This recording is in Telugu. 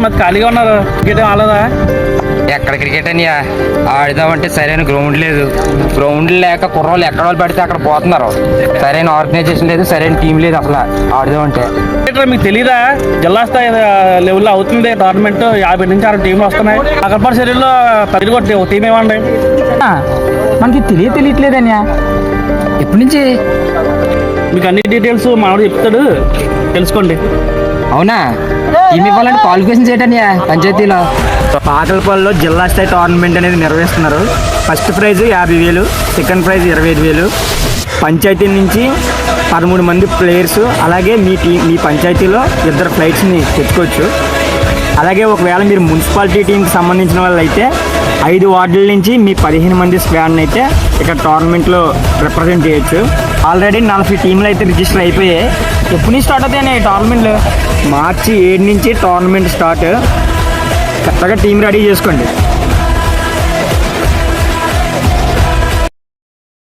మరి ఖాళీగా ఉన్నారు, క్రికెట్ ఆడదా? ఎక్కడ క్రికెట్ అని ఆడదామంటే సరైన గ్రౌండ్ లేదు. గ్రౌండ్ లేక కుర్రోళ్ళు ఎక్కడ వాళ్ళు పడితే అక్కడ పోతున్నారు. సరైన ఆర్గనైజేషన్ లేదు, సరైన టీం లేదు అసలు ఆడదామంటే. మీకు తెలీదా? జిల్లా స్థాయి లెవెల్లో అవుతుంది టోర్నమెంట్. 50 నుంచి 60 టీంలు వస్తున్నాయి. అక్కడపాటు శరీరంలో పెద్ద కొట్టి ఒక టీం ఏమండి మనకి తెలియట్లేదన్యా. ఎప్పటి నుంచి మీకు అన్ని డీటెయిల్స్ మామూలు చెప్తాడు, తెలుసుకోండి. అవునా? టీం ఇవ్వాలంటే క్వాలిఫికేషన్ చేయటన్యా పంచాయతీలో. పాకలపల్లిలో జిల్లా స్థాయి టోర్నమెంట్ అనేది నిర్వహిస్తున్నారు. First prize 50,000, second prize 25,000. పంచాయతీ నుంచి 13 మంది ప్లేయర్స్, అలాగే మీ పంచాయతీలో 2 ఫ్లైట్స్ని తెచ్చుకోవచ్చు. అలాగే ఒకవేళ మీరు మున్సిపాలిటీ టీంకి సంబంధించిన వాళ్ళు అయితే 5 వార్డుల నుంచి మీ 15 మంది స్క్వాడ్ని అయితే ఇక్కడ టోర్నమెంట్లో రిప్రజెంట్ చేయొచ్చు. ఆల్రెడీ 40 టీంలు అయితే రిజిస్టర్ అయిపోయాయి. ఎప్పుడు నుంచి స్టార్ట్ అవుతాయి టోర్నమెంట్లు? మార్చి 7 నుంచి టోర్నమెంట్ స్టార్ట్. కరెక్ట్గా టీం రెడీ చేసుకోండి.